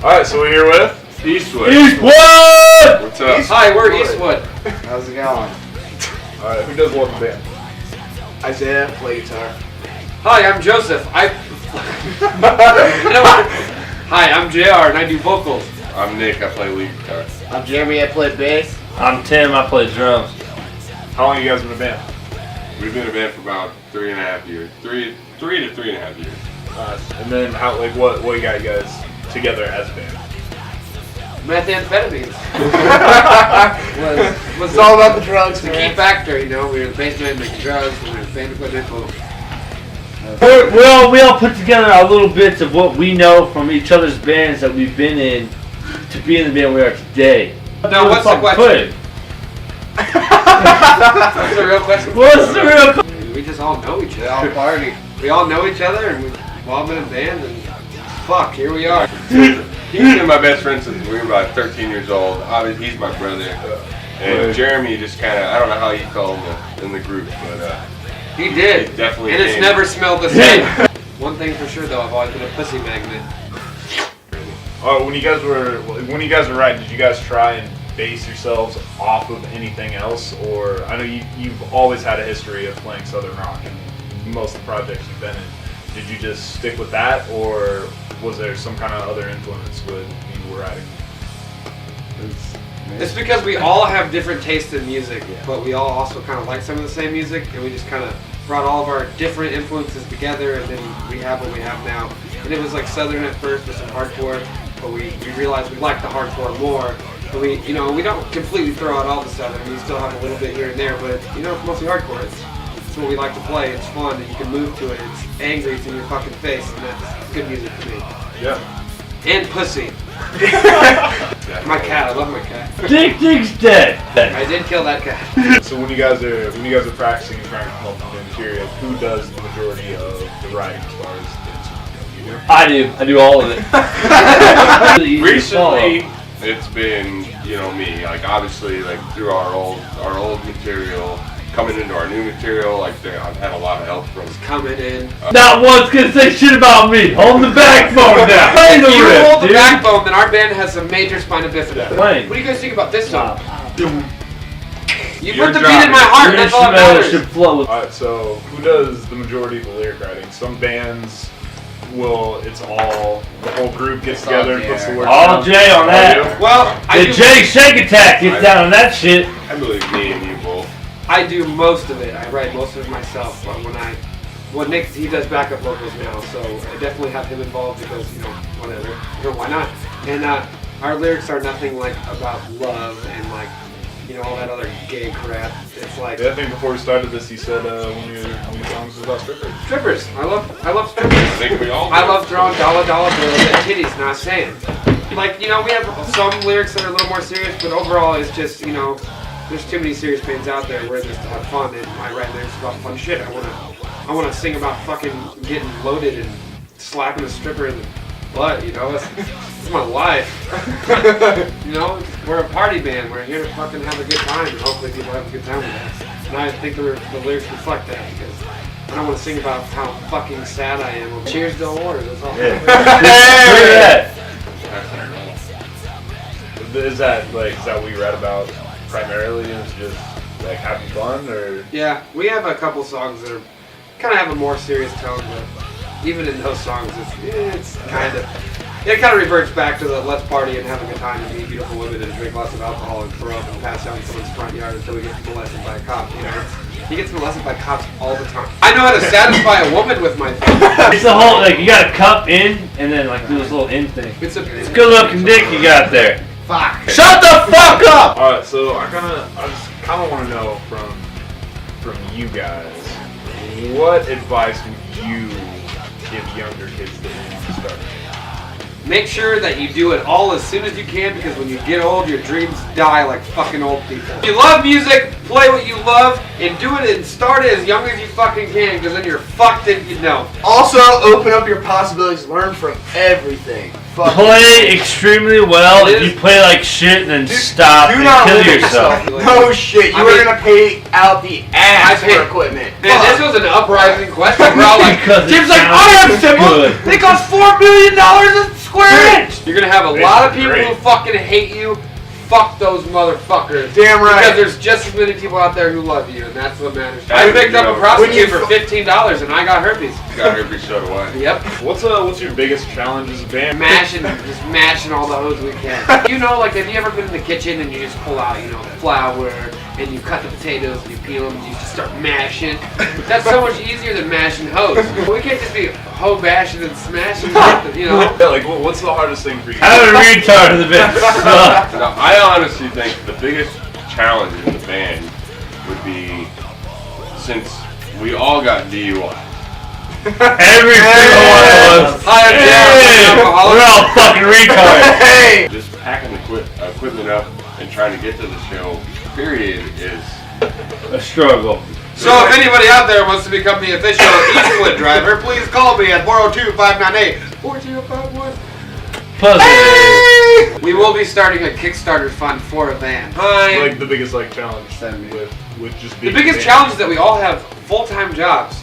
Alright, so we're here with Eastwood. Eastwood! What's up? Eastwood. Hi, we're Eastwood. How's it going? Alright, who does what in the band? Isaiah, play guitar. Hi, I'm Joseph. Hi, I'm JR and I do vocals. I'm Nick, I play lead guitar. I'm Jeremy, I play bass. I'm Tim, I play drums. How long have you guys been in a band? We've been in a band for about 3.5 years. Three to 3.5 years. And then how, like, what got you guys together as a band? Methamphetamines. was It's all about the drugs, the key man. factor, you know. We were the basement making drugs, we were the band equipment. We all put together our little bits of what we know from each other's bands that we've been in to be in the band we are today. Now, what's the question? What's the real question? What's the real question? We just all know each They other. all party. We all know each other, and we've all been in bands, and fuck, here we are. He's been my best friend since we were about 13 years old. Obviously, he's my brother. And Jeremy just kind of, I don't know how you call him in the group, but He did. he definitely And it's came. never smelled the same. One thing for sure, though, I've always been a pussy magnet. Oh, when you guys were writing, did you guys try and base yourselves off of anything else? Or, I know you've always had a history of playing Southern rock in most of the projects you've been in. Did you just stick with that, or was there some kind of other influence when you were writing? It's because we all have different tastes in music, but we all also kind of like some of the same music, and we just kind of brought all of our different influences together, and then we have what we have now. And it was like Southern at first with some hardcore, but we realized we liked the hardcore more. But we don't completely throw out all the Southern. We still have a little bit here and there, but it's mostly hardcore. It's what we like to play. It's fun, and you can move to it. It's angry. It's in your fucking face, and that's good music to me. Yeah. And pussy. My cat. I love my cat. Dick's dead. I did kill that cat. So when you guys are practicing and trying to come up with the material, who does the majority of the writing as far as the instruments? You do? I do all of it. Recently, it's been, me. Like, obviously, like, through our old material, coming into our new material, like, I've had a lot of help from Coming in. Not once gonna say shit about me. Hold the backbone down. Play the If you riff, hold the dude. backbone, then our band has some major spina bifida. Playing. What do you guys think about this song? You You're put the beat dropping. in my heart, Your that's all that instrumental matters. should flow with. Alright, so who does the majority of the lyric writing? Some bands it's all, the whole group gets It's all together and puts the Jay. words All down. Jay on that. All you? Well, The Jay Shake Attack gets down on that shit. I believe me and you both. I do most of it. I write most of it myself. But Nick, he does backup vocals now, so I definitely have him involved because, whatever. Why not? And our lyrics are nothing like about love and like, all that other gay crap. It's like Yeah, I think before we started this, he said one of your songs was about strippers. strippers. I love I strippers. think we all do. I love throwing dollar bills at titties, not saying. Like, we have some lyrics that are a little more serious, but overall it's just, there's too many serious bands out there where just to have fun, and I write lyrics about fun shit. I wanna sing about fucking getting loaded and slapping a stripper in the butt, It's my life. We're a party band. We're here to fucking have a good time, and hopefully people have a good time with us. And I think the lyrics reflect that, because I don't want to sing about how fucking sad I am. Cheers to awards, that's all. Yeah. Is that what you read about primarily? Is just like having fun, or? Yeah, we have a couple songs that are kind of have a more serious tone, but even in those songs, it's kind of reverts back to the let's party and have a good time and meet beautiful women and drink lots of alcohol and throw up and pass out in someone's front yard until we get molested by a cop. He gets molested by cops all the time. I know how to satisfy a woman with my thing. It's the whole, you got a cup in and then do this little in thing. It's Good looking dick you got there. Fuck. Shut the fuck up! Alright, so I just kind of want to know from you guys, what advice would you give younger kids that want to start? Make sure that you do it all as soon as you can, because when you get old, your dreams die like fucking old people. If you love music, play what you love, and do it and start it as young as you fucking can, because then you're fucked if you don't. Also, open up your possibilities. Learn from everything. Fuck. Play extremely well. If you play like shit and then stop Do and not kill limit yourself. No shit. You were gonna pay out the ass I paid- for equipment. Man, this was an uprising question. We're all like, Because it Jim's like, sounds I have good. symbols. They cost $4 billion a square inch. You're gonna have a This lot is of people great. who fucking hate you. Fuck those motherfuckers. Damn right. Because there's just as many people out there who love you, and that's what matters. Yeah, I picked you up know, a prostitute when for $15, and I got herpes. Got herpes, so do I. Yep. What's your biggest challenge as a band? Just mashing all the hoes we can. You know, like, have you ever been in the kitchen and you just pull out, you know, flour, and you cut the potatoes and you peel them and you just start mashing? That's so much easier than mashing hoes. We can't just be hoe bashing and smashing, you know? Yeah, like, what's the hardest thing for you? How a retard in the band suck. No, I honestly think the biggest challenge in the band would be, since we all got DUI. Every single one of us. Hey! We're all fucking retards. Hey! Just packing the equipment up and trying to get to the show, period, is A struggle. So if anybody out there wants to become the official Eastwood driver, please call me at 402-598-4051. Puzzle. We will be starting a Kickstarter fund for a van. Like the biggest challenge Send me. with just The being biggest a band? challenge is that we all have full-time jobs,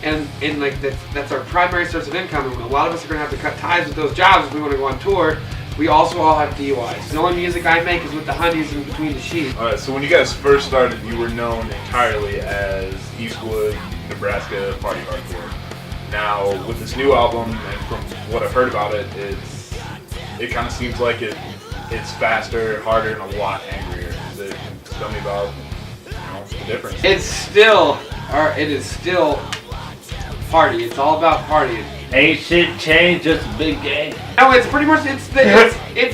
and like that's our primary source of income. And a lot of us are going to have to cut ties with those jobs if we want to go on tour. We also all have DUIs. The only music I make is with the honeys in between the sheets. All right, so when you guys first started, you were known entirely as Eastwood, Nebraska Party Hardcore. Now, with this new album, and from what I've heard about it, it kind of seems like it's faster, harder, and a lot angrier. Tell me about the difference. It is still party. It's all about partying. Ain't shit changed, just a big game. No, it's pretty much it's different. We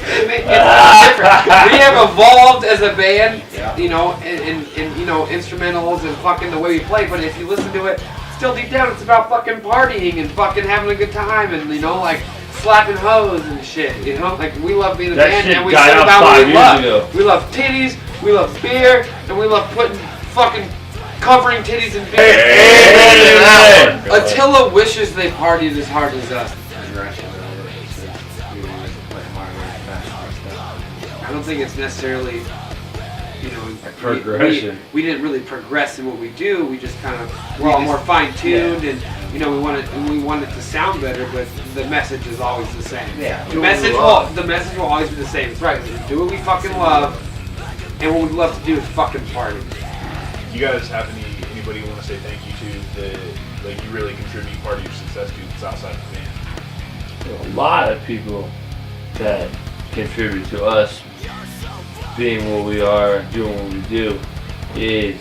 have evolved as a band, you know, in you know, instrumentals and fucking the way we play. But if you listen to it, still deep down, it's about fucking partying and fucking having a good time and, you know, like slapping hoes and shit. You know, like we love being a That band shit and we died sing out about what 5 we years love. ago. We love titties, we love beer, and we love putting fucking covering titties and beer. Hey. Attila wishes they partied as hard as us. I don't think it's necessarily, you know, Progression. We didn't really progress in what we do. We just kind of we're all more fine tuned, and you know we want it to sound better, but the message is always the same. Yeah. The message will always be the same. It's right. Do what we fucking love, and what we love to do is fucking party. You guys have anybody you want to say thank you to that like you really contribute part of your success to that's outside of the band? A lot of people that contribute to us being what we are, doing what we do, is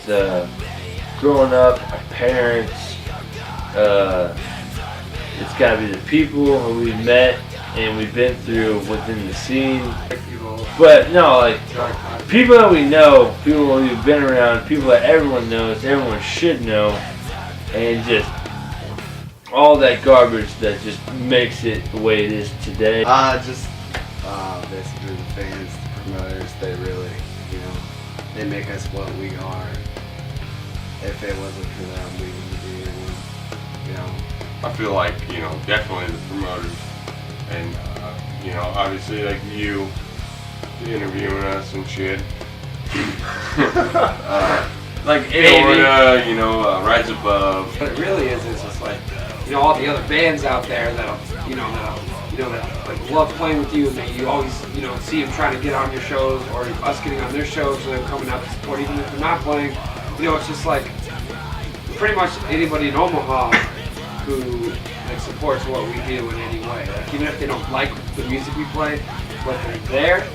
growing up, our parents, it's got to be the people who we met and we've been through within the scene. But no, like people that we know, people that we've been around, people that everyone knows, everyone should know, and just all that garbage that just makes it the way it is today. Basically the fans, the promoters, they really, you know, they make us what we are. If it wasn't for them, we wouldn't be anyone, you know. I feel like, you know, definitely the promoters, and you know, obviously like you interviewing us and shit. Like Florida, you know, Rise Above. What it really is just like, you know, all the other bands out there that like love playing with you, and that you always, you know, see them trying to get on your shows, or us getting on their shows, or them coming out to support, even if they're not playing. You know, it's just like pretty much anybody in Omaha who like supports what we do in any way. Like even if they don't like the music we play, but they're there.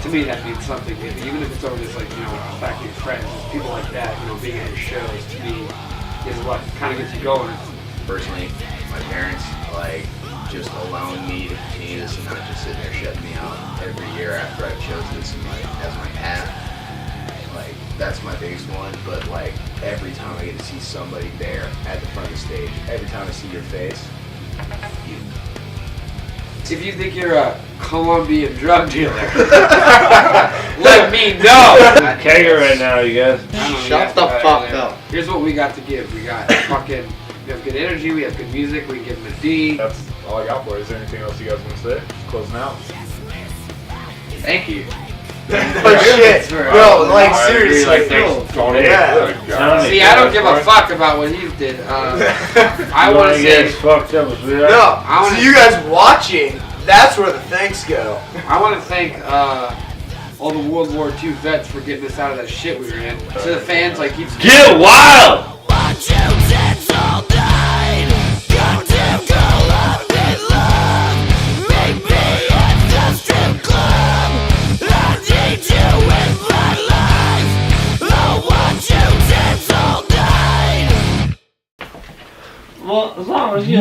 To me, that means something. Even if it's over just like, you know, the fact that you're friends, just people like that, you know, being at your shows, to me, is what kind of gets you going. Personally, my parents, like, just allowing me to continue this and not just sitting there shutting me out every year after I've chosen this as my path. Like, that's my biggest one, but like, every time I get to see somebody there at the front of the stage, every time I see your face, you. If you think you're a Colombian drug dealer, let me know. Kegger right now, you guys. Shut the fuck up. Here's what we got to give. We got fucking, we have good energy, we have good music, we give them a D. That's all I got for it. Is there anything else you guys want to say? Closing out. Thank you. Oh shit, bro, like seriously. Like, thanks, Tony. Yeah. Like, See, I don't give a fuck about what he did. I You want wanna to get say, as fucked up as we are? No, I wanna- so you guys watching That's where the thanks go. I want to thank all the World War II vets for getting us out of that shit we were in. To the fans, like keep Get wild! Well, as long as you